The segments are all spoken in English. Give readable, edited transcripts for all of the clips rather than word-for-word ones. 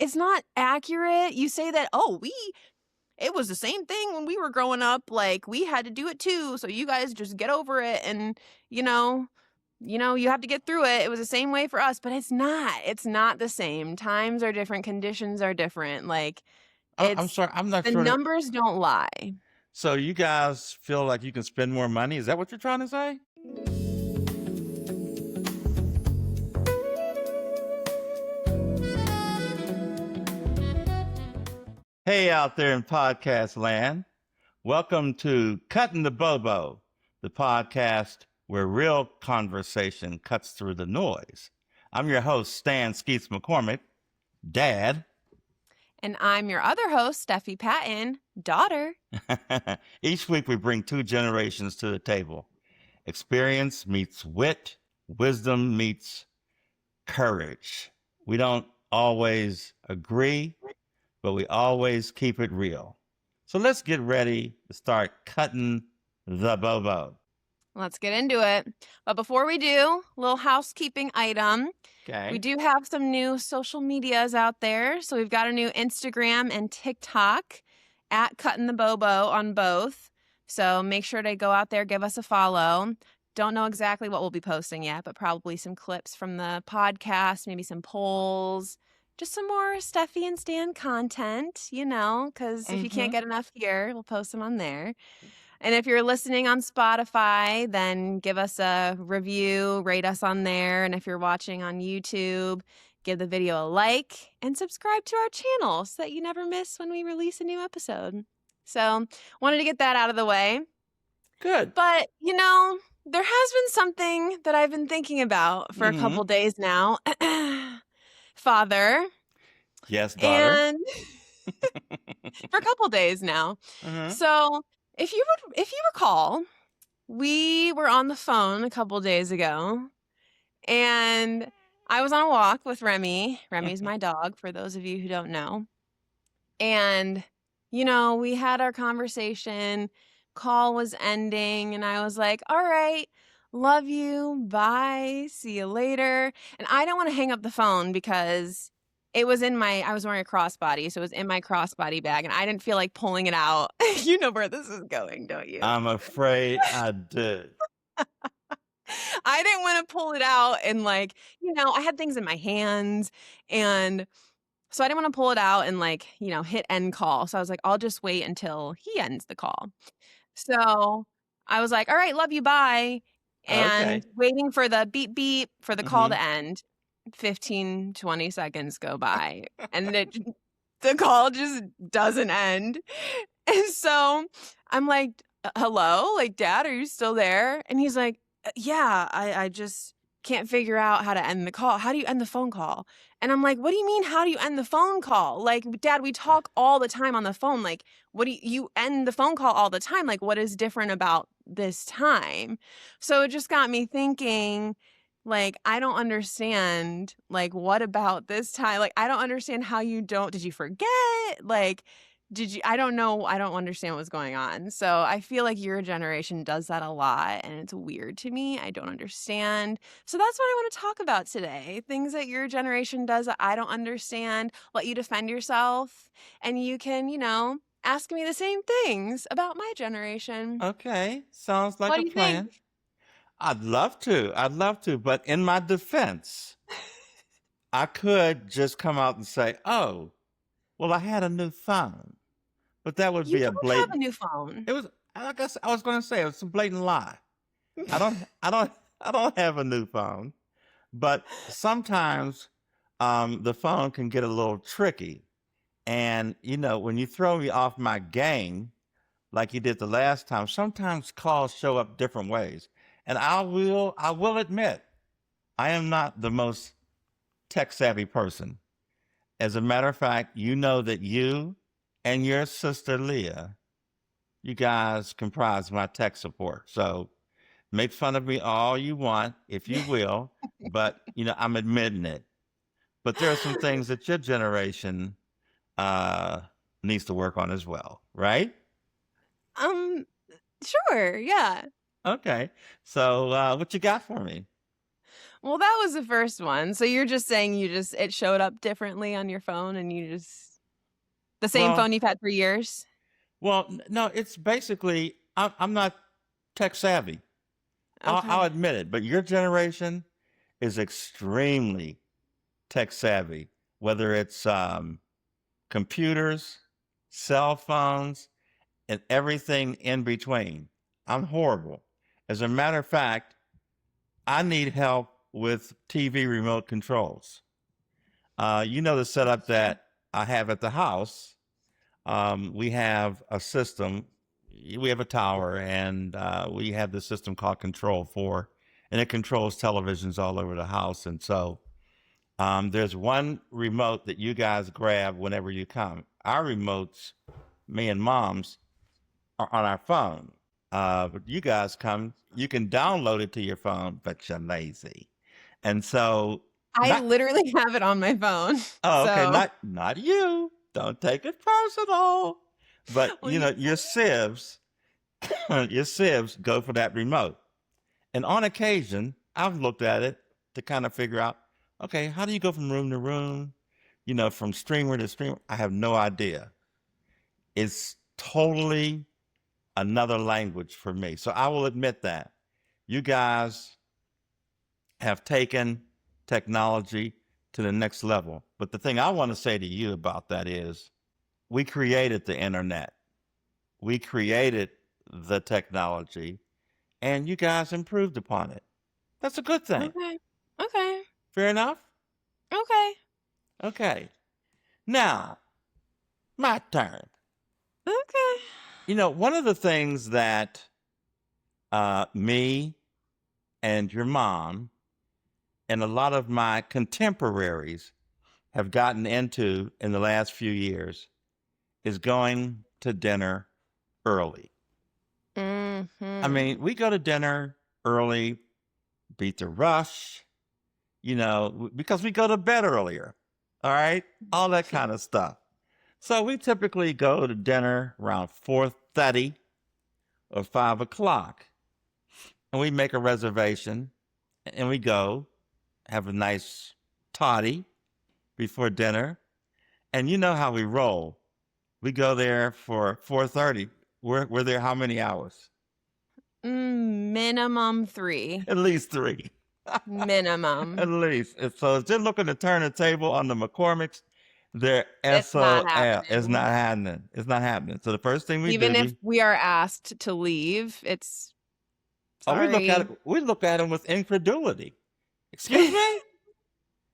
it's not accurate. You say that, it was the same thing when we were growing up. Like, we had to do it too. So you guys just get over it. And, you have to get through it. It was the same way for us, but it's not. It's not the same. Times are different. Conditions are different. Like, I'm sorry, I'm not the sure. numbers don't lie. So you guys feel like you can spend more money? Is that what you're trying to say? Hey, out there in podcast land. Welcome to Cuttin the Bobo, the podcast where real conversation cuts through the noise. I'm your host, Stan Skeets McCormick, Dad. And I'm your other host, Steffi Patton, daughter. Each week we bring two generations to the table. Experience meets wit, wisdom meets courage. We don't always agree, but we always keep it real. So let's get ready to start cutting the bobo. Let's get into it. But before we do, a little housekeeping item. Okay. We do have some new social medias out there. So we've got a new Instagram and TikTok at Cuttin the Bobo on both. So make sure to go out there, give us a follow. Don't know exactly what we'll be posting yet, but probably some clips from the podcast, maybe some polls, just some more Steffi and Stan content, because if you can't get enough here, we'll post them on there. And if you're listening on Spotify, then give us a review, rate us on there. And if you're watching on YouTube, give the video a like and subscribe to our channel so that you never miss when we release a new episode. So wanted to get that out of the way. Good. But, there has been something that I've been thinking about for a couple days now. Father. Yes, daughter. And for a couple days now. So if you recall, we were on the phone a couple days ago, and I was on a walk with Remy. Remy's my dog, for those of you who don't know. And, we had our conversation, call was ending, and I was like, all right, love you, bye, see you later. And I don't want to hang up the phone because it was I was wearing a crossbody, so it was in my crossbody bag, and I didn't feel like pulling it out. You know where this is going, don't you? I'm afraid I did. I didn't want to pull it out and I had things in my hands, and so I didn't want to pull it out and hit end call. So I was like, I'll just wait until he ends the call. So I was like, all right, love you, bye. And waiting for the beep beep for the call to end. 15, 20 seconds go by and the call just doesn't end. And so I'm like, hello, Dad, are you still there? And he's like, yeah, I just can't figure out how to end the call. How do you end the phone call? And I'm like, what do you mean? How do you end the phone call? Dad, we talk all the time on the phone. What do you end the phone call all the time? What is different about this time? So it just got me thinking, I don't understand, what about this time? I don't understand how did you forget? I don't know. I don't understand what's going on. So I feel like your generation does that a lot, and it's weird to me. I don't understand. So that's what I want to talk about today. Things that your generation does that I don't understand, let you defend yourself, and you can, ask me the same things about my generation. Okay. Sounds like What a do you plan. think? I'd love to. But in my defense, I could just come out and say, oh, well, I had a new phone. But that would be a blatant. You don't have a new phone. It was, I guess I was going to say, it was a blatant lie. I don't have a new phone. But sometimes the phone can get a little tricky. And, when you throw me off my game, like you did the last time, sometimes calls show up different ways. And I will admit, I am not the most tech savvy person. As a matter of fact, you know that you and your sister Leah, you guys comprise my tech support. So make fun of me all you want, if you will, but I'm admitting it. But there are some things that your generation needs to work on as well, right? Sure, yeah. Okay. So what you got for me? Well, that was the first one. So you're just saying it showed up differently on your phone and the same Well, phone you've had for years? no, it's basically I'm not tech savvy. I'll Okay. admit it, but your generation is extremely tech savvy, whether it's computers, cell phones, and everything in between. I'm horrible. As a matter of fact, I need help with TV remote controls. The setup Sure. that I have at the house. We have a system. We have a tower, and we have the system called Control 4, and it controls televisions all over the house. And so there's one remote that you guys grab whenever you come. Our remotes, me and mom's, are on our phone. But you guys come, you can download it to your phone, but you're lazy. And so, I not, literally have it on my phone. oh, okay, So, not you. Don't take it personal. But well, you your sieves, your sieves go for that remote. And on occasion, I've looked at it to kind of figure out, okay, how do you go from room to room? From streamer to streamer. I have no idea. It's totally another language for me. So I will admit that. You guys have taken technology to the next level. But the thing I want to say to you about that is we created the internet. We created the technology and you guys improved upon it. That's a good thing. okay. Okay. Fair enough? Okay. Okay. Now, my turn. Okay. One of the things that me and your mom and a lot of my contemporaries have gotten into in the last few years is going to dinner early. I Mhm. mean, we go to dinner early, beat the rush, because we go to bed earlier. All right? All that kind of stuff. So we typically go to dinner around 4:30 or 5 o'clock. And we make a reservation and we go have a nice toddy before dinner. And you know how we roll. We go there for 4:30. We're there how many hours? Minimum 3. At least 3. At Minimum. least. And so if they're looking to turn the table on the McCormicks, they're It's not SOL. It's not happening. happening. It's not happening. So the first thing we Even do, if we are asked to leave, it's we look at sorry. it, we look at them with incredulity. Excuse me?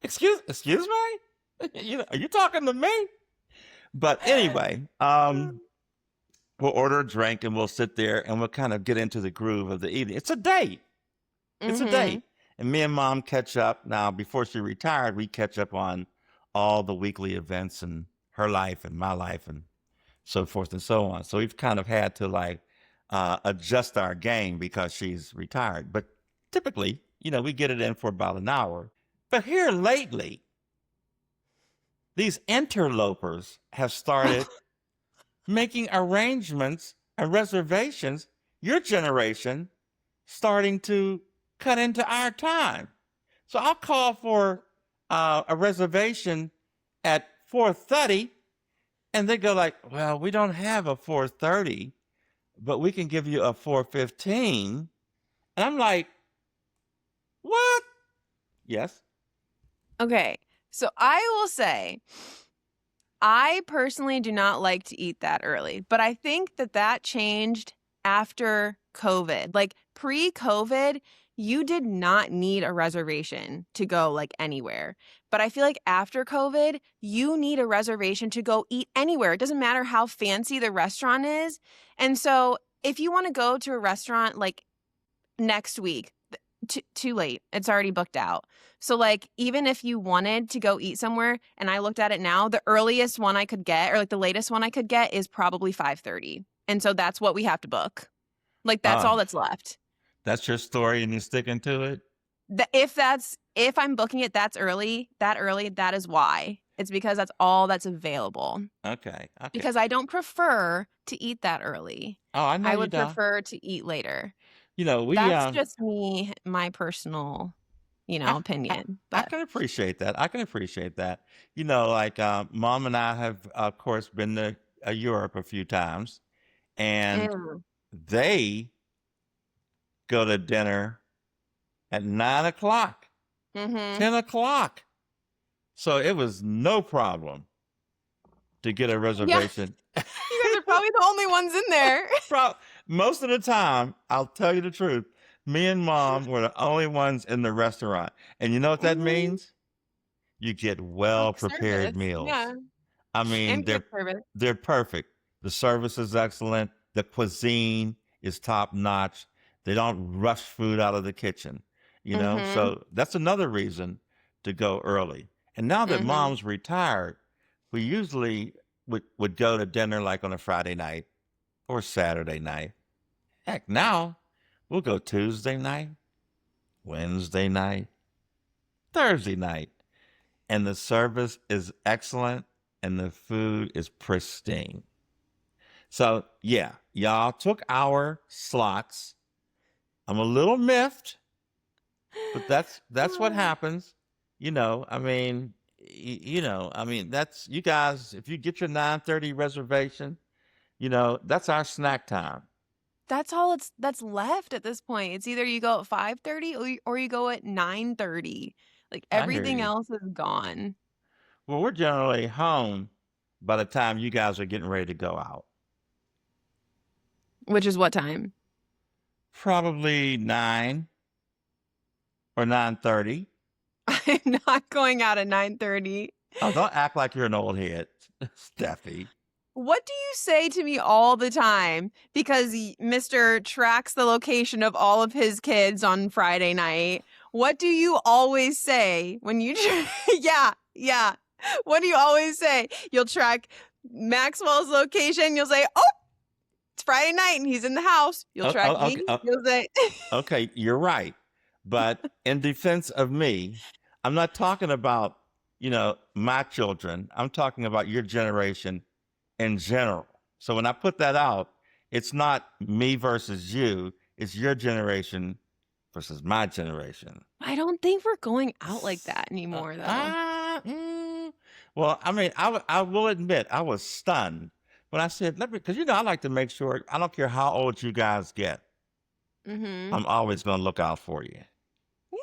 Excuse me? Are you talking to me? But anyway, we'll order a drink and we'll sit there and we'll kind of get into the groove of the evening. It's a date. It's a Mhm. date. And me and mom catch up. Now, before she retired, we catch up on all the weekly events in her life and my life and so forth and so on. So we've kind of had to adjust our game because she's retired. But typically, we get it in for about an hour. But here lately, these interlopers have started making arrangements and reservations. Your generation starting to cut into our time. So I'll call for a reservation at 4:30, and they go like, "Well, we don't have a 4:30, but we can give you a 4:15." And I'm like, "What?" Yes. Okay. So I will say I personally do not like to eat that early, but I think that changed after COVID. Like pre-COVID, you did not need a reservation to go like anywhere. But I feel like after COVID, you need a reservation to go eat anywhere. It doesn't matter how fancy the restaurant is. And so if you want to go to a restaurant like next week, too late. It's already booked out. So like even if you wanted to go eat somewhere and I looked at it now, the earliest one I could get or like the latest one I could get is probably 5:30. And so that's what we have to book. Like that's Uh, all that's left. that's your story and you're sticking to it? If I'm booking it that early, that is why. It's because that's all that's available. Okay. Okay. Because I don't prefer to eat that early. Oh, I know I you would don't. prefer to eat later. We That's just me, my personal. I, I opinion. I But can appreciate that. I can appreciate that. Like mom and I have, of course, been to Europe a few times, and mm, they go to dinner at 9 o'clock, mhm. 10 o'clock. So it was no problem to get a Yeah, reservation. you guys are probably the only ones in there. Pro- Most of the time, I'll tell you the truth, me and mom were the only ones in the restaurant. And you know what that Mhm. means? You get well Quick prepared service. Yeah, meals. I mean, and quick service. they're perfect. The service is excellent. The cuisine is top notch. They don't rush food out of the kitchen, Mhm, So that's another reason to go early. And now that mhm. mom's retired, we usually would go to dinner like on a Friday night or Saturday night. Heck, now we'll go Tuesday night, Wednesday night, Thursday night, and the service is excellent and the food is pristine. So, yeah, y'all took our slots. I'm a little miffed, but that's what happens. I mean, that's you guys. If you get your 9:30 reservation, that's our snack time. That's all that's left at this point. It's either you go at 5:30 or you go at 9:30. Like, I hear everything you. else is gone, Well, we're generally home by the time you guys are getting ready to go out. which is what time? Probably 9 or 9:30. I'm not going out at 9:30. Oh, don't act like you're an old head, Steffi. What do you say to me all the time? Because Mr. tracks the location of all of his kids on Friday night. What do you always say when you yeah, yeah. What do you always say? You'll track Maxwell's location. You'll say, "Oh, it's Friday night and he's in the house." You'll track Okay, me. You'll say, okay, you're right. But in defense of me, I'm not talking about, my children. I'm talking about your generation in general. So when I put that out, it's not me versus you, it's your generation versus my generation. I don't think we're going out like that anymore, though. Ah, well, I mean, I will admit I was stunned when I said, let me, because I like to make sure, I don't care how old you guys get, Mhm. I'm always going to look out for you.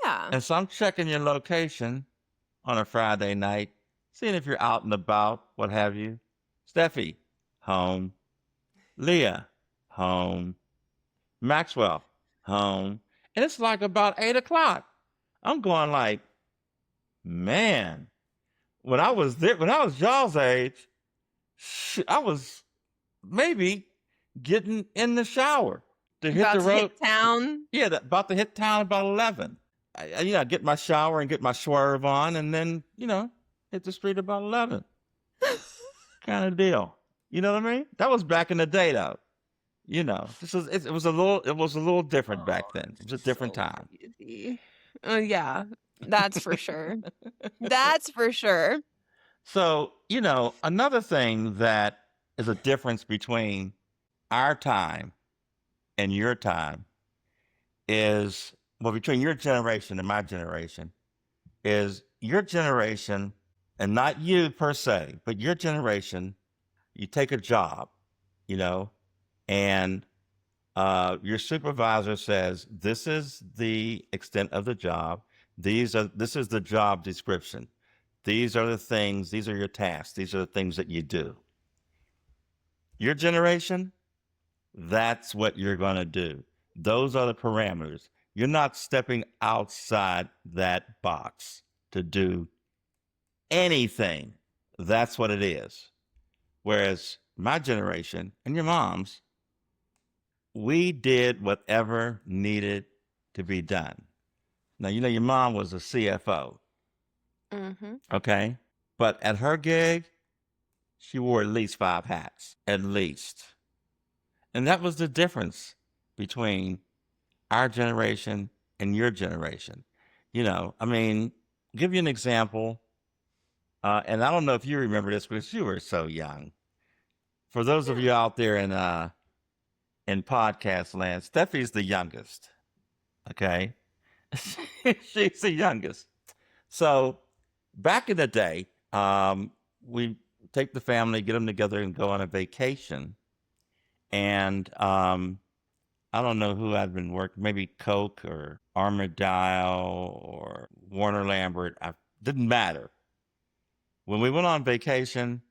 Yeah. And so I'm checking your location on a Friday night, seeing if you're out and about, what have you. Steffi, home. Leah, home. Maxwell, home. And it's like about 8 o'clock. I'm going like, man, when I was there, when I was y'all's age, I was maybe getting in the shower to hit the About to road. hit town. Yeah, about to hit town about 11. Get my shower and get my swerve on, and then hit the street about 11. Kind of deal. You know what I mean? That was back in the day, though. It was a little different Oh, back then. It was a it's different so time. crazy. Yeah, that's for sure. That's for sure. So, another thing that is a difference between our time and your time is, well, between your generation and my generation, is your generation, and not you per se, but your generation, you take a job, you know, and your supervisor says, this is the extent of the job. This is the job description. These are the things, these are your tasks, these are the things that you do. Your generation, that's what you're going to do. Those are the parameters. You're not stepping outside that box to do anything. That's what it is. Whereas my generation and your mom's, we did whatever needed to be done. Now, your mom was a CFO, Mhm. okay? But at her gig, she wore at least 5 hats, at least. And that was the difference between our generation and your generation. I mean, give you an example, and I don't know if you remember this because you were so young. For those of Yeah. you out there in podcast land, Steffi's the youngest, okay? She's the youngest. So back in the day, we take the family, get them together, and go on a vacation. And I don't know who I'd been working, maybe Coke or Armadale or Warner Lambert. Didn't matter. When we went on vacation,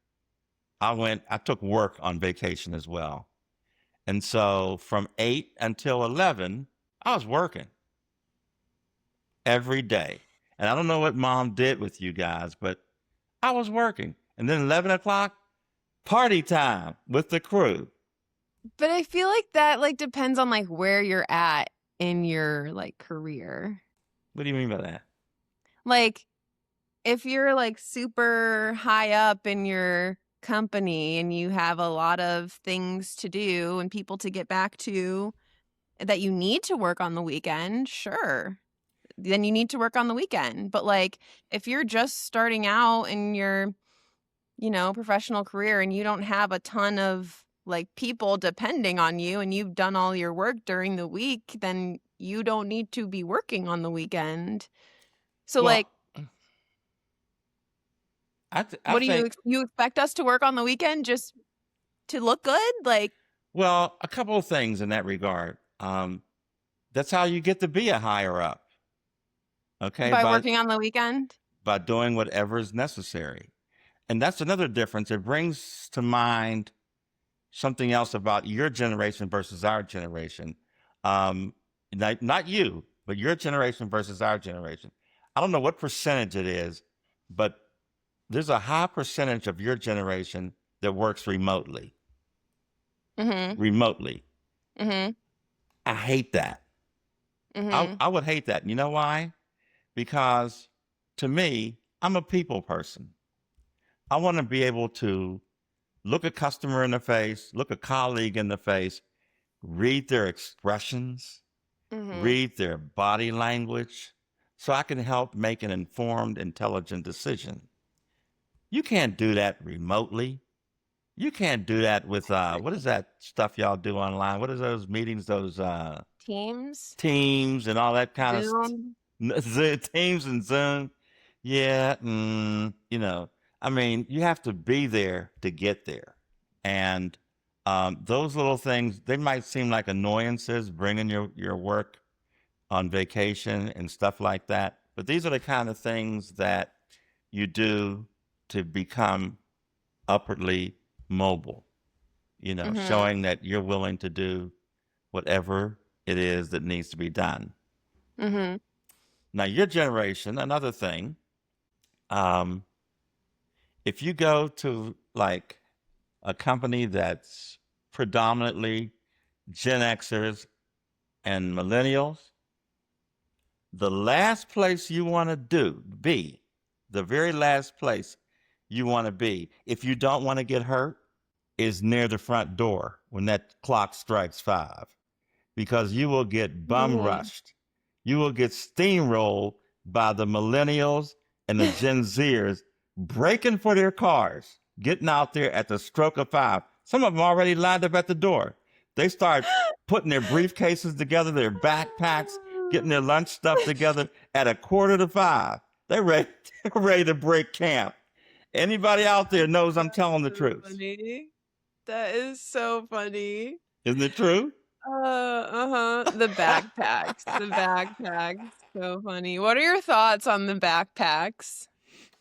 I took work on vacation as well. And so from 8 until 11, I was working every day. And I don't know what mom did with you guys, but I was working. And then 11 o'clock, party time with the crew. But I feel like that like depends on like where you're at in your like career. What do you mean by that? Like if you're like super high up in your company and you have a lot of things to do and people to get back to that you need to work on the weekend, sure. Then you need to work on the weekend. But like if you're just starting out in your, professional career and you don't have a ton of like people depending on you and you've done all your work during the week, then you don't need to be working on the weekend. So Well, like I what do think, you expect us to work on the weekend just to look good? Like well, a couple of things in that regard. That's how you get to be a higher up. Okay, by working on the weekend? by doing whatever is necessary. And that's another difference. It brings to mind something else about your generation versus our generation. Not you, but your generation versus our generation. I don't know what percentage it is, but there's a high percentage of your generation that works remotely. Mhm. Remotely. Mhm. I hate that. Mhm. I would hate that. You know why? Because to me, I'm a people person. I want to be able to look a customer in the face, look a colleague in the face, read their expressions, Mhm. read their body language, so I can help make an informed, intelligent decision. You can't do that remotely. You can't do that with what is that stuff y'all do online? What is those meetings, those Teams, Teams and all that kind of Zoom. Teams and Zoom? Yeah, I mean, you have to be there to get there. And those little things, they might seem like annoyances, bringing your work on vacation and stuff like that. But these are the kind of things that you do to become upwardly mobile, Mhm. showing that you're willing to do whatever it is that needs to be done. Mhm. Now, your generation, another thing, um, if you go to like a company that's predominantly Gen Xers and millennials, the last place you want to be, the very last place you want to be, if you don't want to get hurt, is near the front door when that clock strikes 5, because you will get bum Mhm. rushed. You will get steamrolled by the millennials and the Gen Zers breaking for their cars, getting out there at the stroke of 5. Some of them already lined up at the door. They start putting their briefcases together, their backpacks, getting their lunch stuff together at a quarter to 5. They're ready, they're ready to break camp. Anybody out there knows I'm telling the So truth. funny. That is so funny. Isn't it true? Uh-huh. The backpacks. The backpacks. So funny. What are your thoughts on the backpacks?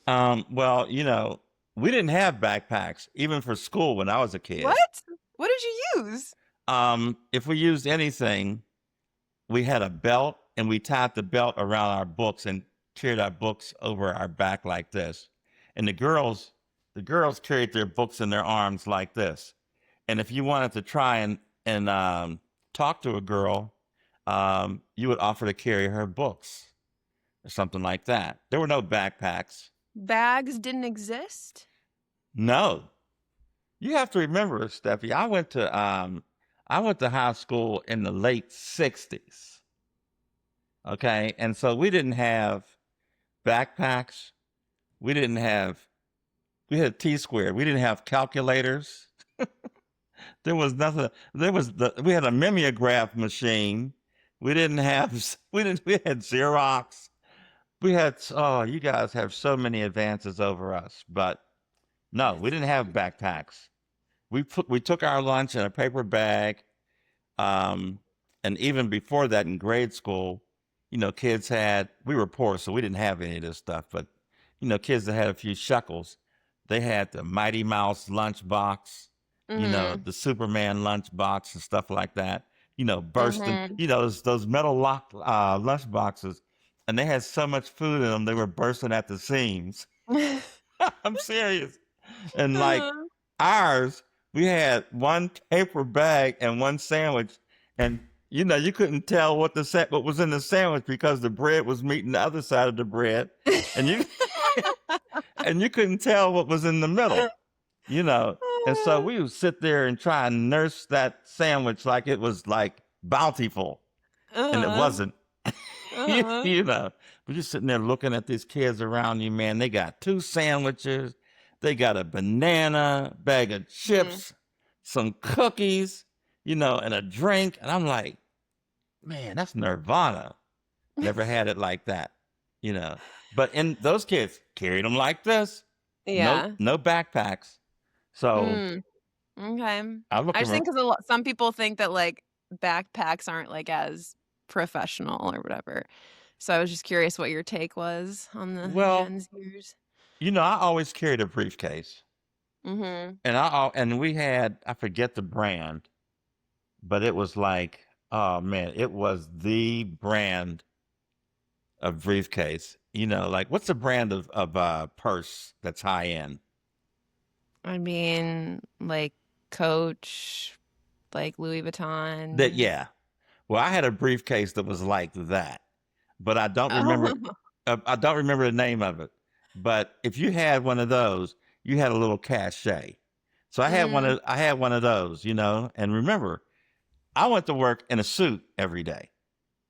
Well, we didn't have backpacks even for school when I was a kid. What? What did you use? If we used anything, we had a belt and we tied the belt around our books and carried our books over our back like this. And the girls carried their books in their arms like this. And if you wanted to try and talk to a girl, you would offer to carry her books or something like that. There were no backpacks. Bags didn't exist? No. You have to remember, Steffi, I went to high school in the late 60s. Okay. And so we didn't have backpacks. We didn't have we had T squared. We didn't have calculators. There was nothing. We had a mimeograph machine We didn't have we had Xerox. We had, oh, you guys have so many advances over us, but no, we didn't have backpacks. We took our lunch in a paper bag. Um, and even before that, in grade school, kids had, we were poor, so we didn't have any of this stuff. But kids that had a few shekels, they had the Mighty Mouse lunchbox, Mhm. the Superman lunchbox and stuff like that. Bursting, Mhm. those metal lock lunch boxes, and they had so much food in them, they were bursting at the seams. I'm serious. And like Uh-huh. ours, we had one paper bag and one sandwich, and you couldn't tell what what was in the sandwich because the bread was meeting the other side of the bread, and you and you couldn't tell what was in the middle. And so we would sit there and try and nurse that sandwich like it was like bountiful, and it Uh-huh. wasn't. you, Uh-huh. you know, but you're sitting there looking at these kids around you, man. They got two sandwiches, they got a banana, bag of Mhm. chips, some cookies, and a drink. And I'm like, man, that's nirvana. Never had it like that, you know. But in those kids carried them like this. No, Yeah. no backpacks. So Mm. Okay. I I look just think around. 'cause some people think that, like, backpacks aren't, like, as professional or whatever. So I was just curious what your take was on the Well, Gen Zers. I always carried a briefcase, Mhm. and we had, I forget the brand, but it was like, oh man, it was the brand of briefcase. Like what's the brand of purse that's high end? I mean, like, Coach, like, Louis That Vuitton. yeah. Well, I had a briefcase that was like that, but Oh. I don't remember the name of it. But if you had one of those, you had a little cachet. So Mhm. I had one of those, and remember, I went to work in a suit every day.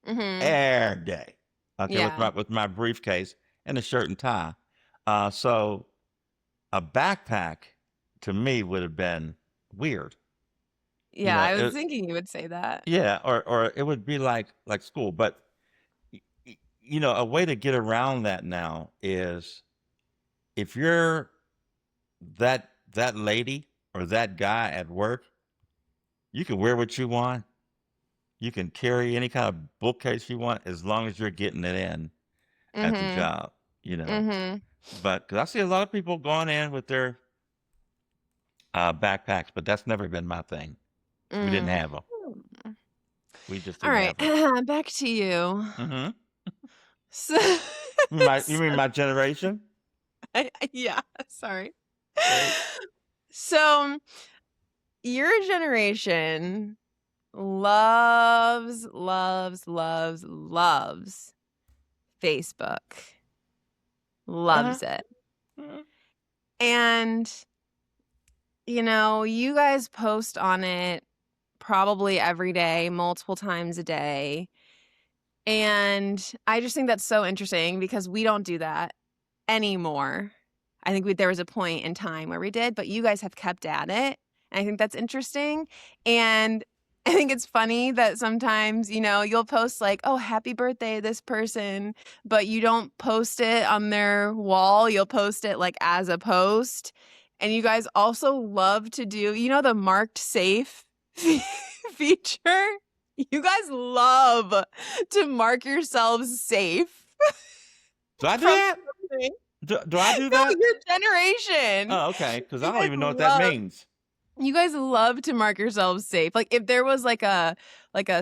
Mhm. Every day. Okay, with Yeah. my briefcase and a shirt and tie. So a backpack to me would have been weird. You Yeah, know, I was it, thinking you would say that. yeah, or it would be like school. But a way to get around that now is if you're that lady or that guy at work, you can wear what you want. You can carry any kind of bookcase you want as long as you're getting it in at the Mhm. job. You know, Mhm. but because I see a lot of people going in with their backpacks, but that's never been my thing. We didn't Mm. have them. We just All didn't right, have them. back to you. Mm-hmm. So, You so mean my generation? yeah, sorry. Okay. So, your generation loves, loves, loves, loves Facebook. Uh-huh. Loves it. Uh-huh. And, you guys post on it probably every day, multiple times a day. And I just think that's so interesting because we don't do that anymore. I think there was a point in time where we did, but you guys have kept at it. And I think that's interesting. And I think it's funny that sometimes, you'll post like, oh, happy birthday, this person, but you don't post it on their wall. You'll post it like as a post. And you guys also love to do, the marked safe feature. You guys love to mark yourselves safe Do I do from that? something. Do I do No, that? your generation. Oh, okay. Because I You don't guys even know what that love means. you guys love to mark yourselves safe. Like if there was like a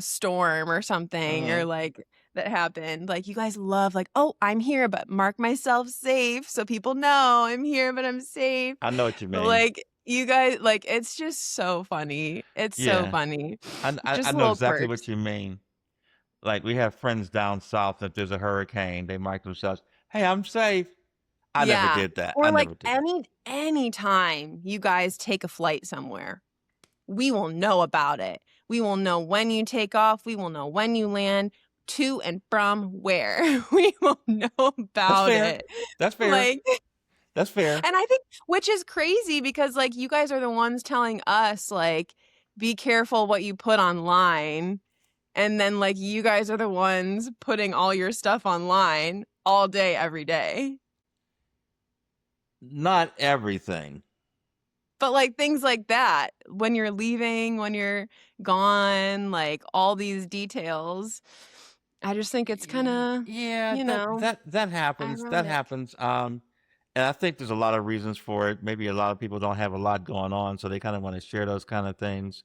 storm or something or Mm-hmm. like that happened, like you guys love like, "Oh, I'm here, but mark myself safe so people know I'm here, but I'm safe." I know what you mean. Like you guys like it's just so funny. It's so Yeah, funny. I Just know little exactly quirks. what you mean. Like we have friends down south. If there's a hurricane, they mark themselves. Hey, I'm safe. I never Yeah. did that. I Or like never did that. any time you guys take a flight somewhere, we will know about it. We will know when you take off. We will know when you land, to and from where. We will know That's about fair. it. That's fair. Like, That's fair. and I think, which is crazy because, like, you guys are the ones telling us, like, be careful what you put online. and then, like, you guys are the ones putting all your stuff online all day, every day. Not everything. But, like, things like that, when you're leaving, when you're gone, like, all these details, I just think it's kinda, Yeah, you that know, that that happens. That ironic. happens. And I think there's a lot of reasons for it. Maybe a lot of people don't have a lot going on, so they kind of want to share those kind of things.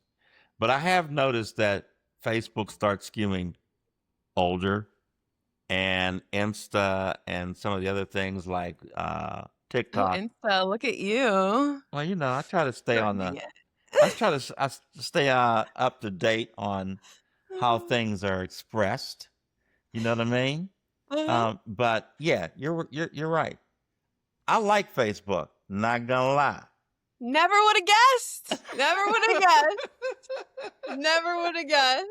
But I have noticed that Facebook starts skewing older, and Insta and some of the other things like Oh, TikTok. Insta, look at you. Well, I try to stay on Trending the. it. I try to stay up to date on how things are expressed. You know what I mean? Uh-huh. But yeah, you're right. I like Facebook. Not gonna lie. Never would've guessed. Never would've guessed. Never would've guessed.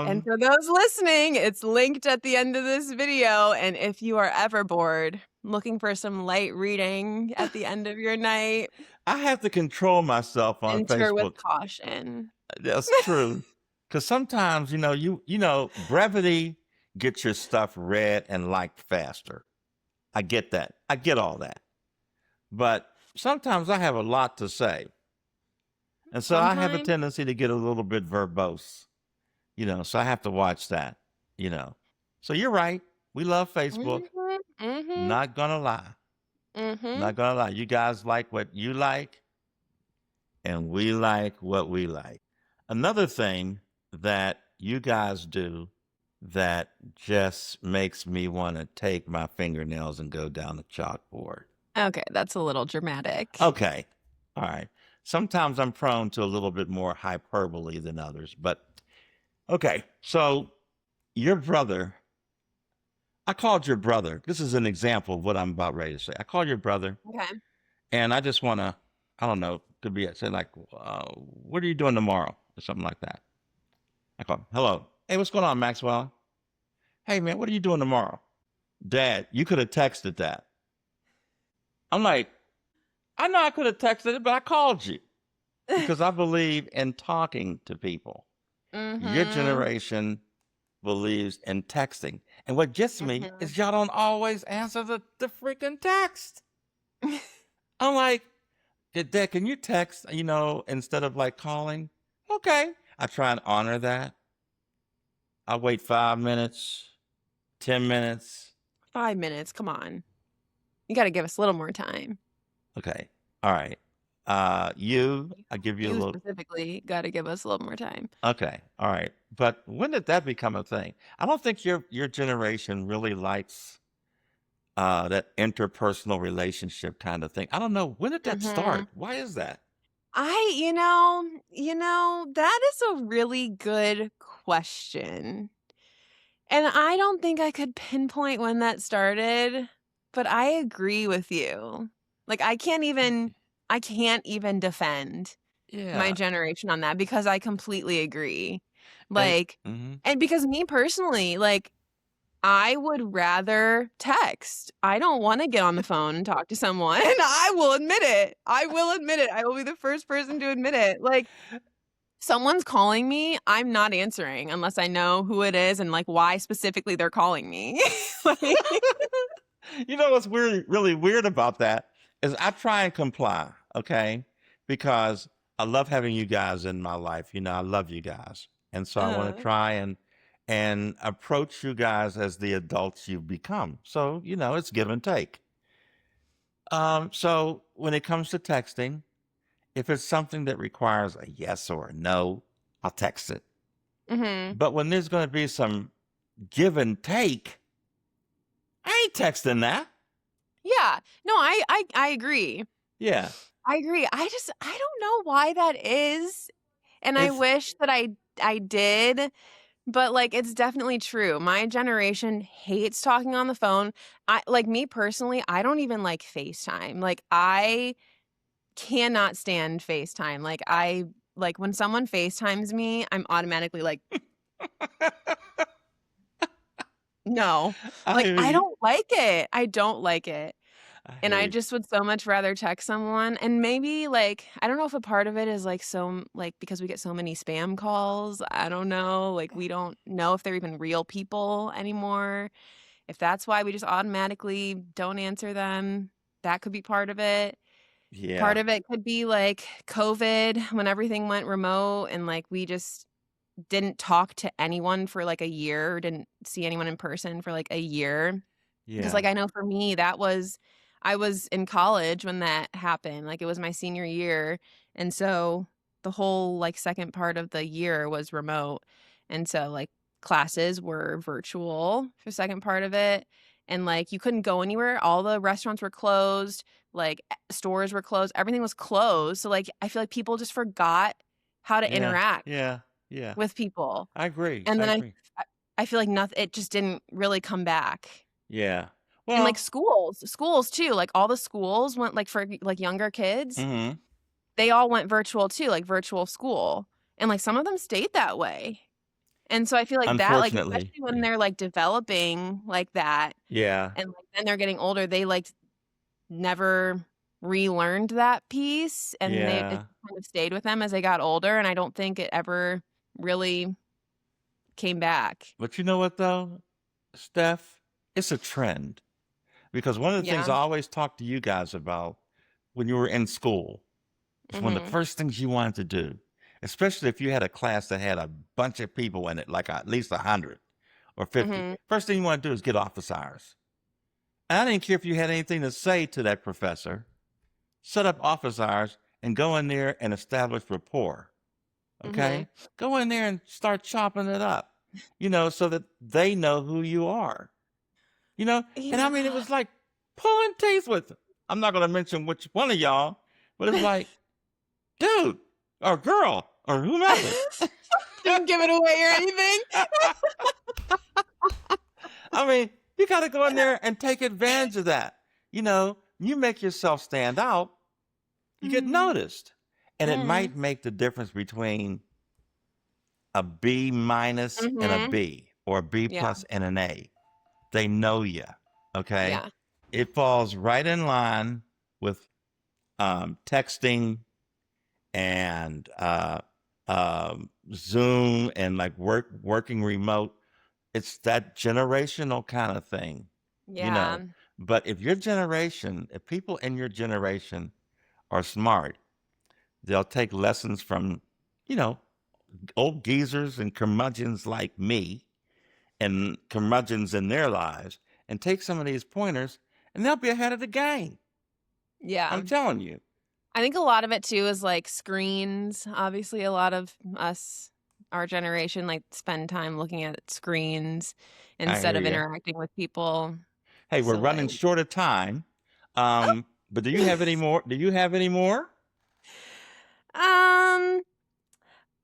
And um, for those listening, it's linked at the end of this video, and if you are ever bored, looking for some light reading at the end of your night, I have to control myself on enter with Facebook. caution. That's true. Because sometimes, brevity gets your stuff read and liked faster. I get that. I get all that. But sometimes I have a lot to say. And so I have a Sometimes. tendency to get a little bit verbose, so I have to watch that, you know. So you're right. We love Facebook. Mhm, mhm, Not gonna lie. mhm. Not gonna lie. You guys like what you like, and we like what we like. Another thing that you guys do that just makes me want to take my fingernails and go down the chalkboard. Okay, that's a little dramatic. Okay. All right. Sometimes I'm prone to a little bit more hyperbole than others, but okay. So your brother, I called your brother. This is an example of what I'm about ready to say. I called your brother, Okay. and I just want to, I don't know, could be say like, what are you doing tomorrow or something like that. I call, hello. Hey, what's going on, Maxwell? Hey, man, what are you doing tomorrow? Dad, you could have texted that. I'm like, I know I could have texted it, but I called you because I believe in talking to people. Your Mhm, generation believes in texting. And what gets me mhm. is y'all don't always answer the freaking text. I'm like, Dad, can you text, instead of like calling? Okay. I try and honor that. I wait 5 minutes, 10 minutes. 5 minutes, come on. You gotta give us a little more time. Okay. All right. I give you a You little. specifically gotta give us a little more time. Okay. All right. But when did that become a thing? I don't think your generation really likes that interpersonal relationship kind of thing. I don't know. When did that Mhm. start? Why is that? That is a really good question. And I don't think I could pinpoint when that started, but I agree with you. Like, I can't even defend my Yeah. generation on that because I completely agree. And Like, mhm. and because me personally, like, I would rather text. I don't wanna get on the phone and talk to someone. I will admit it. I will admit it. I will be the first person to admit it. Like, someone's calling me, I'm not answering unless I know who it is and, like, why specifically they're calling me. Like, You know what's really weird about that is I try and comply, okay? Because I love having you guys in my life. I love you guys. And so I want to uh, try and approach you guys as the adults you've become. So, it's give and take. So when it comes to texting, if it's something that requires a yes or a no, I'll text it. mhm. But when there's going to be some give and take, I ain't texting that. Yeah. No, I agree. Yeah. I agree. I don't know why that is, and I It's wish that I did. But, like, it's definitely true. My generation hates talking on the phone. Me personally, I don't even like FaceTime. Like, I cannot stand FaceTime. Like, when someone FaceTimes me, I'm automatically like, "No." I Like, hear I you. don't like it. I don't like it. I And hear I you. just would so much rather text someone, and maybe, like, I don't know if a part of it is, like, like, because we get so many spam calls, I don't know, like, we don't know if they're even real people anymore. If that's why we just automatically don't answer them, that could be part of it. Part Yeah. of it could be, like, COVID when everything went remote and, like, we just didn't talk to anyone for, like, a year, didn't see anyone in person for, like, a year. 'Cause, Yeah. like, I know for me, that was I was in college when that happened, like, it was my senior year, and so the whole, like, second part of the year was remote, and so, like, classes were virtual for the second part of it, and, like, you couldn't go anywhere, all the restaurants were closed, like, stores were closed, everything was closed, so, like, I feel like people just forgot how to Yeah. interact Yeah. Yeah. with people, I agree. and I then agree. I I feel like it just didn't really come back. Yeah. And, like, Well, schools too, like, all the schools went like, for, like, younger kids, mhm. they all went virtual too, like, virtual school, and, like, some of them stayed that way, and so I feel like that, like, Unfortunately. especially when Yeah. they're, like, developing like that, Yeah. and, like, then they're getting older, they, like, never relearned that piece, and it Yeah. kind of stayed with them as they got older, and I don't think it ever really came back. But you know what though, Steph? It's a trend. Because one of the things Yeah. I always talk to you guys about when you were in school is one of the Mhm. first things you wanted to do, especially if you had a class that had a bunch of people in it, like at least 100 or 50. Mhm. First thing you want to do is get office hours. And I didn't care if you had anything to say to that professor. Set up office hours and go in there and establish rapport. Mhm. Okay? Go in there and start chopping it up, so that they know who you are. And I mean, it Yeah. was like pulling teeth with them. I'm not going to mention which one of y'all, but it's like, dude or girl or whomever. Didn't give it away or anything. I mean, you got to go in there and take advantage of that. You make yourself stand out, you get Mm. noticed. And it Mm. might make the difference between a B minus and a Mhm. B or a B Yeah, plus and an A. They know you. Okay. yeah, It falls right in line with texting and Zoom and like working remote. It's that generational kind of thing, you yeah, know. But if people in your generation are smart, they'll take lessons from, you know, old geezers and curmudgeons like me and curmudgeons in their lives and take some of these pointers and they'll be ahead of the game. yeah. I'm telling you. I think a lot of it too is, like, screens. Obviously, a lot of us, our generation, like, spend time looking at screens I instead hear of you. interacting with people. Hey, we're So, running like short of time. Oh. But do you have any more? Do you have any more? Um,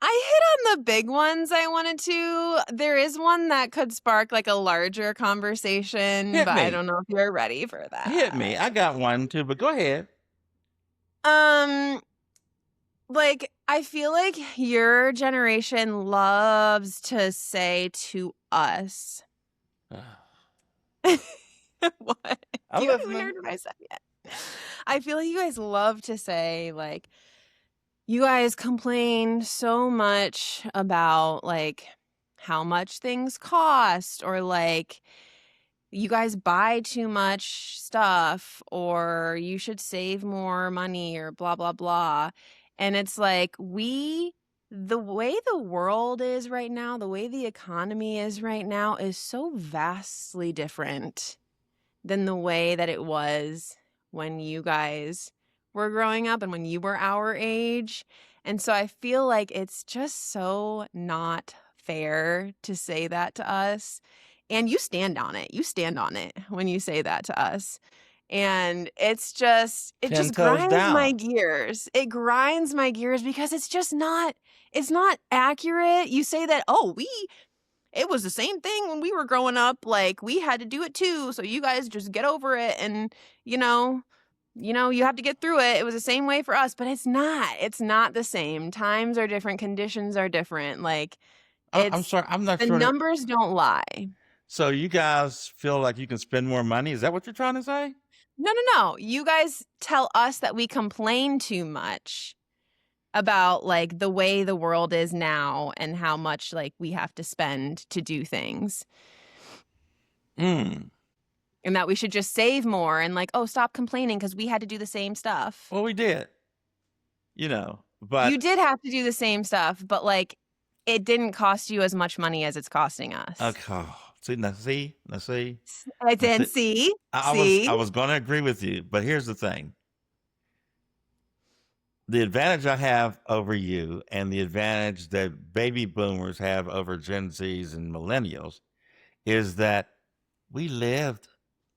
I hit on the big ones I wanted to. There is one that could spark, like, a larger conversation, Hit but I me. don't know if you're ready for Hit me. that. I got one too, but go ahead. Um Like, I feel like your generation loves to say to us What? I'm You haven't even listening. heard what I said yet. I feel like you guys love to say, like, you guys complain so much about, like, how much things cost or, like, you guys buy too much stuff or you should save more money or blah blah blah. And it's like the way the world is right now, the way the economy is right now is so vastly different than the way that it was when you guys were growing up and when you were our age. And so I feel like it's just so not fair to say that to us. And you stand on it. You stand on it when you say that to us. And it 10 just toes grinds my down. gears. It grinds my gears because it's not accurate. You say that, "Oh, it was the same thing when we were growing up, like, we had to do it too, so you guys just get over it and, you know you have to get through it. It was the same way for us," but it's not. It's not the same. Times are different, conditions are different, like, I'm it's sorry. I'm not the sure. numbers don't lie. So you guys feel like you can spend more money? Is that what you're trying to say? No, no, no. You guys tell us that we complain too much about, like, the way the world is now and how much, like, we have to spend to do things, Mm. and that we should just save more and, like, "Oh, stop complaining because we had to do the same stuff." Well, we did, You but did have to do the same stuff, but, like, it didn't cost you as much money as it's costing us. okay. See. I Now did see, see, I see? was going to agree with you, but here's the thing: the advantage I have over you, and the advantage that baby boomers have over Gen Zs and millennials, is that we lived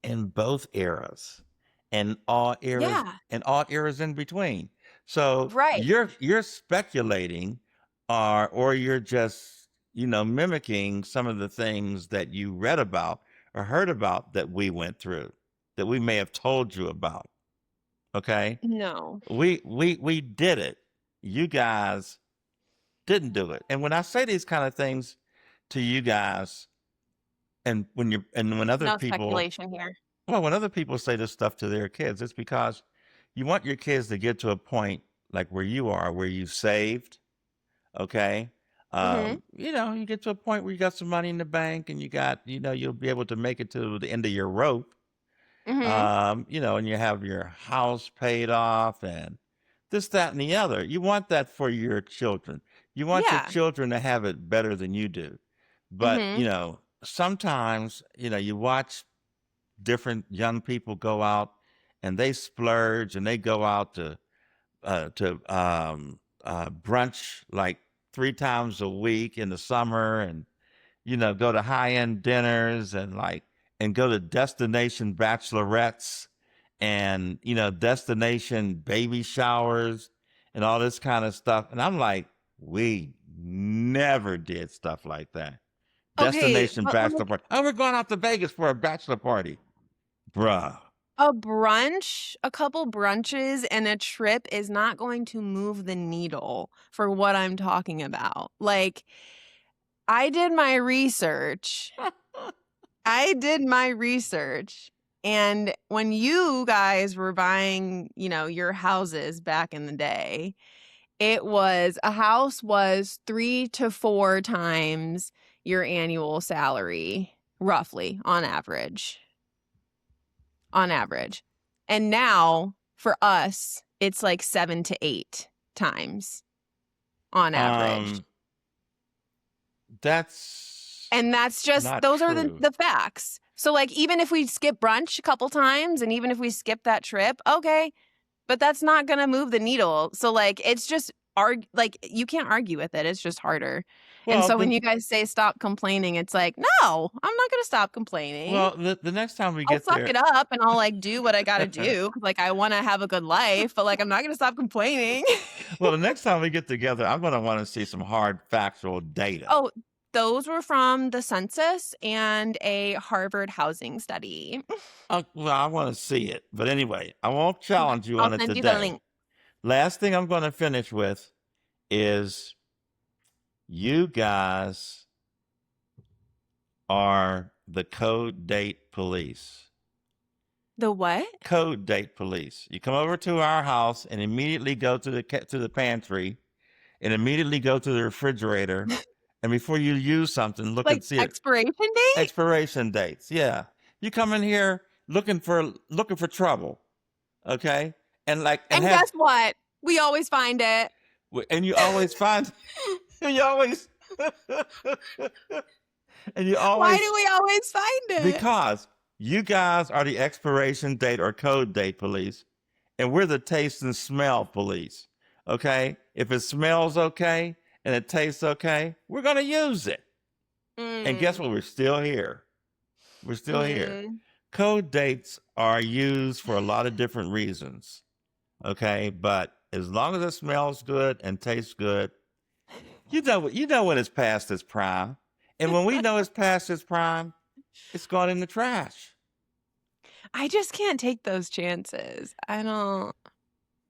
in both eras and Yeah, all eras in between. So right. you're speculating or you're just, mimicking some of the things that you read about or heard about that we went through, that we may have told you about. Okay? No. We did it. You guys didn't do it. And when I say these kind of things to you guys, and when other No people speculation here. well, when other people say this stuff to their kids, it's because you want your kids to get to a point like where you are, where you saved, okay? Mhm, You get to a point where you got some money in the bank and you'll be able to make it to the end of your rope, mhm. and you have your house paid off and this, that, and the other. You want that for your children. You want your Yeah. children to have it better than you do. But, Mhm. sometimes, you watch different young people go out and they splurge and they go out to brunch like 3 times a week in the summer, and go to high-end dinners and go to destination bachelorettes and destination baby showers and all this kind of stuff, and I'm like, we never did stuff like that. Okay, Destination but, bachelor like, party. Oh, we're going out to Vegas for a bachelor party. Bruh. a brunch, a couple brunches and a trip is not going to move the needle for what I'm talking about. Like, I did my research. I did my research, and when you guys were buying, your houses back in the day, a house was 3 to 4 times your annual salary, roughly, on average. On average. And now, for us, it's like 7 to 8 times on average. Um, that's And that's just not those are true. the facts. So, like, even if we skip brunch a couple times and even if we skip that trip, okay, but that's not gonna move the needle. So, like, it's just you can't argue with it, it's just harder. And Well, so when then, you guys say stop complaining, it's like, "No, I'm not gonna stop complaining. the next time we I'll get suck there, it up and I'll, like, do what I gotta do 'cause, like, I wanna have a good life, but, like, I'm not gonna stop complaining." well, the next time we get together, I'm going to want to see some hard factual data. Oh, those were from the census and a Harvard housing study. Well, I want to see it. But anyway, I won't challenge you I'll on it send you the today. link. Last thing I'm going to finish with is you guys are the code date police. The what? Code date police. You come over to our house and immediately go to the pantry and immediately go to the refrigerator, and before you use something, look Like, and see it expiration date? expiration dates. Yeah, you come in here looking for trouble, okay? And And have guess what? We always find it. and you always find and you always and you Why do always we always find it? because you guys are the expiration date or code date police, and we're the taste and smell police. Okay? If it smells okay and it tastes okay, we're going to use it. And guess Mm, what? We're still here. We're still here. mm. Code dates are used for a lot of different reasons. Okay? But as long as it smells good and tastes good, you know when it's past its prime. And when we know it's past its prime, it's gone in the trash. I just can't take those chances. I don't.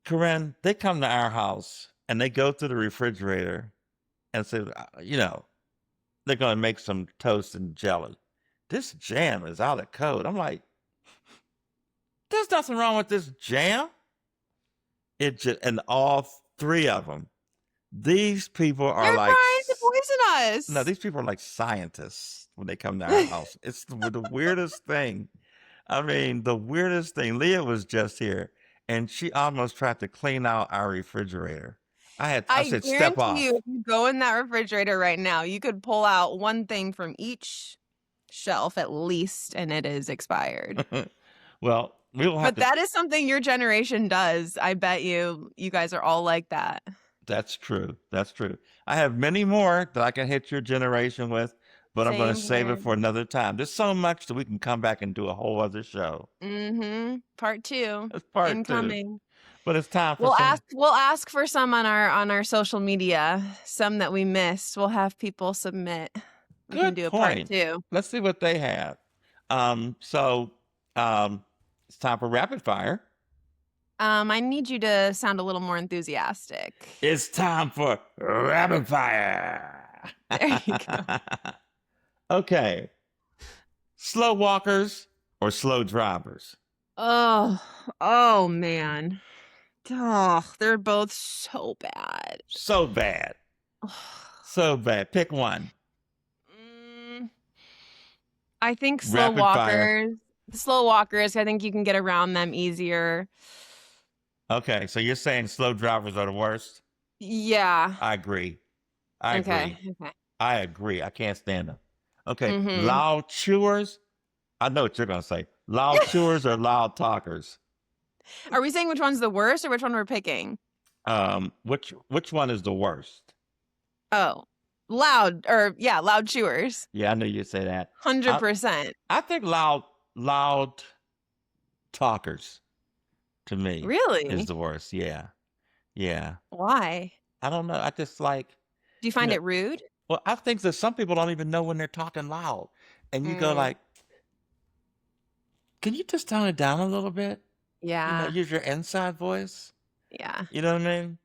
Corinne, they come to our house and they go to the refrigerator and say, they're going to make some toast and jelly. This jam is out of code. I'm like, there's nothing wrong with this jam. It just, and all three of them, these people are They're like, trying to poison no, us. these people are like scientists when they come to our house. It's the weirdest thing. I mean, the weirdest thing. Leah was just here, and she almost tried to clean out our refrigerator. I I said, step guarantee you, off. if you go in that refrigerator right now, you could pull out one thing from each shelf at least, and it is expired. Well, we will have But to. that is something your generation does. I bet you guys are all like that. That's true. That's true. I have many more that I can hit your generation with, but I'm going to Same save here. it for another time. There's so much that we can come back and do a whole other show. Part 2 That's part two. incoming. But it's time for We'll some. ask for some on our social media, some that we missed. We'll have people submit. We can Good do a part point. 2. Let's see what they have. So it's time for rapid fire. I need you to sound a little more enthusiastic. It's time for rapid fire. There you go. Okay. Slow walkers or slow drivers? Oh man. Oh, they're both so bad. So bad. So bad. Pick one. I think slow Rapid fire. walkers. Slow walkers, I think you can get around them easier. Okay, so you're saying slow drivers are the worst? Yeah. I agree. I agree. Okay. I agree. I can't stand them. Okay, Mhm. loud chewers. I know what you're gonna say. Loud chewers or loud talkers? Are we saying which one's the worst or which one we're picking? Which one is the worst? Oh, loud chewers. Yeah, I knew you'd say that. 100%. I think loud talkers to me Really? is the worst. Yeah. Yeah. Why? I don't know. I just like, Do you you find know, it rude? well, I think that some people don't even know when they're talking loud. And you go Mm, like, can you just tone it down a little bit? yeah. Use your inside voice. Yeah. You know what I mean?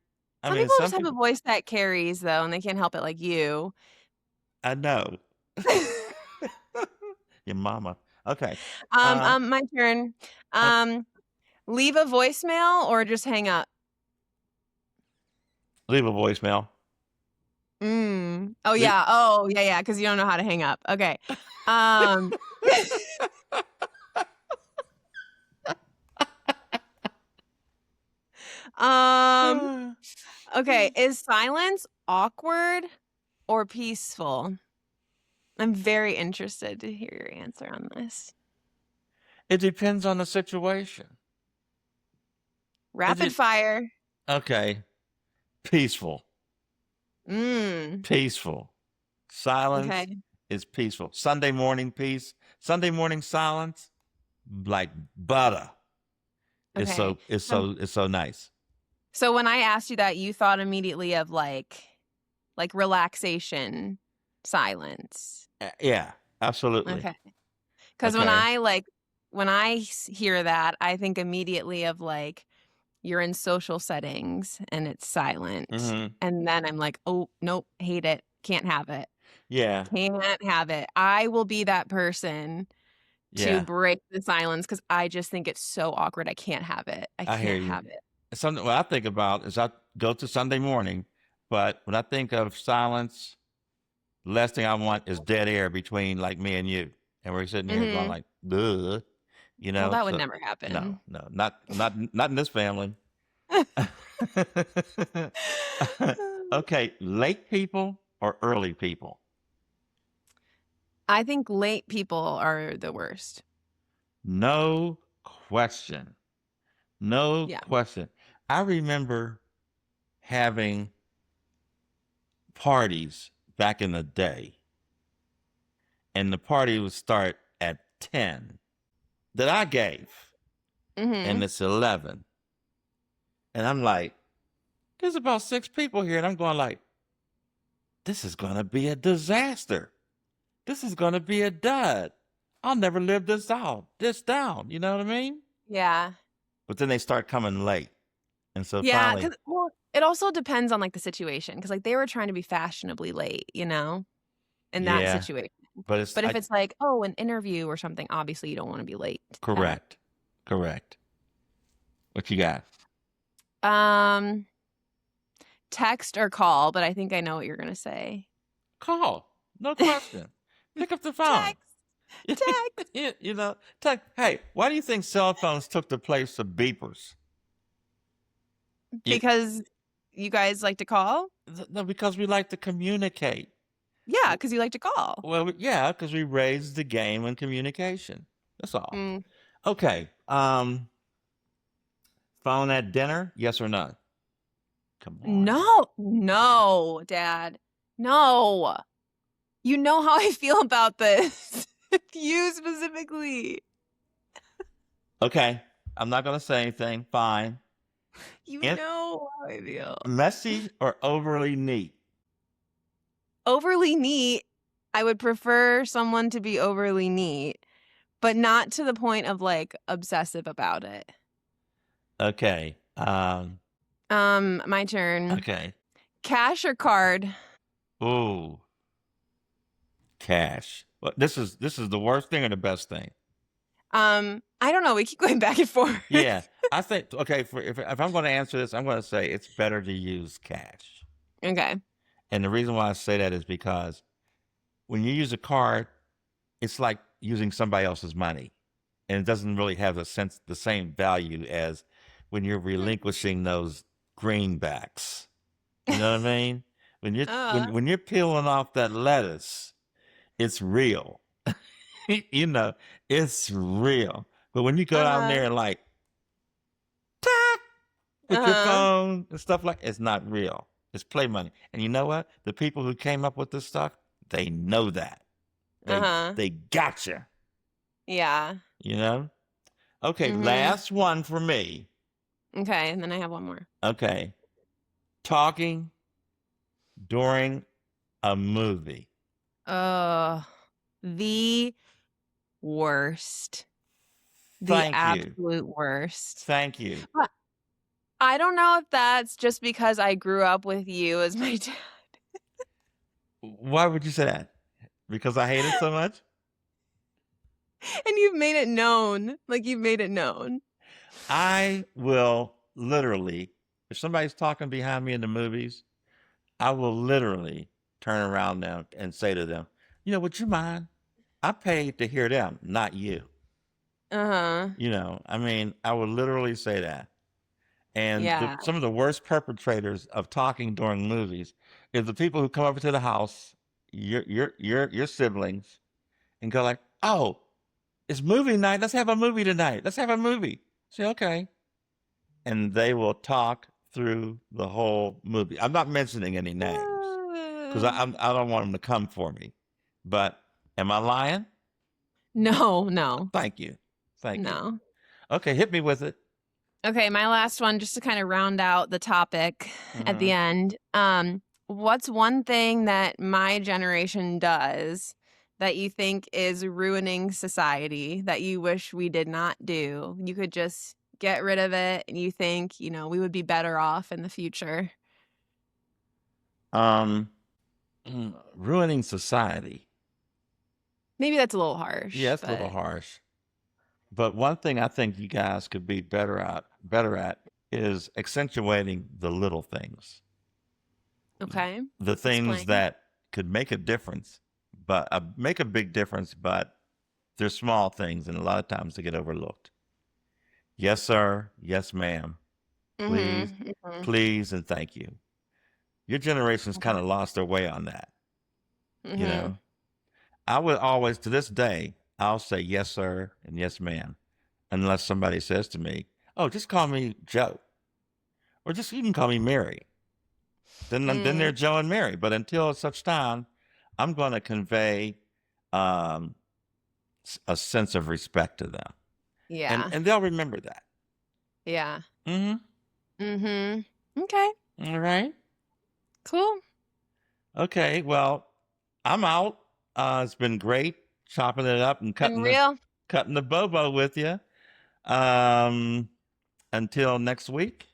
I Some mean, people some just have a people, voice that carries though, and they can't help it like you. I know. Your mama. Okay. My turn. Uh, Leave a voicemail or just hang up? leave a voicemail. Oh Leave- yeah. Oh yeah, because you don't know how to hang up. Okay. Um okay, is silence awkward or peaceful? I'm very interested to hear your answer on this. It depends on the situation. Rapid fire. Okay. Peaceful. Mm. Peaceful. Silence Okay. is peaceful. Sunday morning peace. Sunday morning silence, like butter. It's Okay. so nice. So when I asked you that, you thought immediately of like relaxation, silence. Yeah, absolutely. Okay. Because Okay. when I hear that, I think immediately of like you're in social settings and it's silent, Mhm. and then I'm like, oh nope, hate it, can't have it, Yeah. can't have it. I will be that person to Yeah. break the silence because I just think it's so awkward. I can't have it. I I hear can't you. have it. Something what I think about is I go to Sunday morning, but when I think of silence, the last thing I want is dead air between like me and you. And we're sitting here going Hmm. like, duh, Well, that would so never happen. no, not in this family. Okay, late people or early people? I think late people are the worst. No question. No Yeah. question. I remember having parties back in the day, and the party would start at 10 that I gave, Hmm. and it's 11. And I'm like, there's about 6 people here, and I'm going like, this is going to be a disaster. This is going to be a dud. I'll never live this down. You know what I mean? Yeah. But then they start coming late. And so Yeah. finally, Well, it also depends on like the situation because like they were trying to be fashionably late, in that yeah, situation. but But if it's like, oh, an interview or something, obviously you don't want to be late to that. correct. Correct. What you got? Um, text or call, but I think I know what you're gonna say. Call. No question. Pick up the phone. Text, text. You know, hey, why do you think cell phones took the place of beepers? You, Because you guys like to call? no, because we like to communicate. Yeah, because you like to call. Well, yeah, because we raised the game on communication. That's all. Mm. Okay. Phone at dinner? Yes or no? Come on. No, Dad. No. You know how I feel about this. You specifically. Okay. I'm not gonna say anything. Fine. You In- know how I feel. Messy or overly neat? Overly neat. I would prefer someone to be overly neat, but not to the point of like obsessive about it. Okay. My turn. Okay. Cash or card? Ooh, cash. Well, this is the worst thing or the best thing? I don't know. We keep going back and forth. Yeah, I think okay. If I'm going to answer this, I'm going to say it's better to use cash. Okay. And the reason why I say that is because when you use a card, it's like using somebody else's money, and it doesn't really have the same value as when you're relinquishing those greenbacks. You know what I mean? When you're when you're peeling off that lettuce, it's real. You know, it's real. But when you go down there and like tap with your phone and stuff like, it's not real. It's play money. And you know what? The people who came up with this stuff, they know that. They got you. Yeah. You know? Okay, last one for me. Okay, and then I have one more. Okay. Talking during a movie. The worst. The Thank you. absolute worst. Thank you. But I don't know if that's just because I grew up with you as my dad. Why would you say that? Because I hate it so much? And you've made it known. Like you've made it known. I will literally, if somebody's talking behind me in the movies, I will literally turn around now and say to them, you know, would you mind? I paid to hear them, not you. You know, I mean, I would literally say that. And Yeah. some of the worst perpetrators of talking during movies is the people who come over to the house, your siblings, and go like, "Oh, it's movie night. Let's have a movie tonight. Let's have a movie." Say, "Okay," and they will talk through the whole movie. I'm not mentioning any names because I don't want them to come for me. But am I lying? No. Thank you. Thank you. No. Okay, hit me with it. Okay, my last one, just to kind of round out the topic at the end. What's one thing that my generation does that you think is ruining society that you wish we did not do? You could just get rid of it and you think, you know, we would be better off in the future. Ruining society. Maybe that's a little harsh. Yeah, it's a little harsh. But one thing I think you guys could be better at is accentuating the little things. Okay. The things that could make a difference, but make a big difference, but they're small things and a lot of times they get overlooked. Yes, sir. Yes, ma'am. Please, please, and thank you. Your generation's kind of lost their way on that. You know, I would always, to this day, I'll say yes, sir, and yes, ma'am, unless somebody says to me, "Oh, just call me Joe," or just you can call me Mary. Then they're Joe and Mary. But until such time, I'm going to convey a sense of respect to them. Yeah. And they'll remember that. Yeah. Okay. All right. Cool. Okay. Well, I'm out. It's been great chopping it up and cutting the bobo with you. Until next week.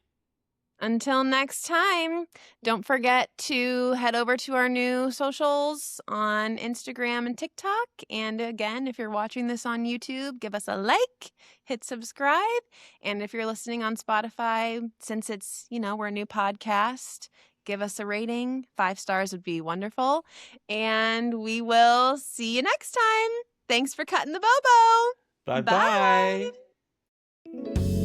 Until next time, don't forget to head over to our new socials on Instagram and TikTok. And again, if you're watching this on YouTube, give us a like, hit subscribe. And if you're listening on Spotify, since it's, we're a new podcast, give us a rating. 5 stars would be wonderful. And we will see you next time. Thanks for cutting the bobo. Bye Bye. bye.